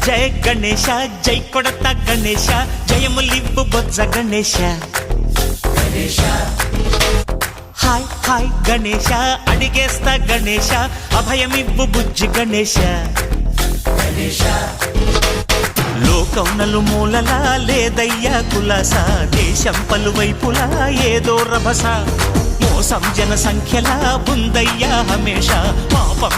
జయ గణేశ జై కొడత గణేశ జయములివ్వు బొజ్జ Ganesha hi hi Ganesha అడిగేస్తా Ganesha అభయమివ్వు బుజ్జి గణేశ లోకం నలుమూలలా లేదయ్యా కులాస దేశం పలువైపులా ఏదో రభస మోసం జన సంఖ్యలా ఉందయ్యా హమేష పాపం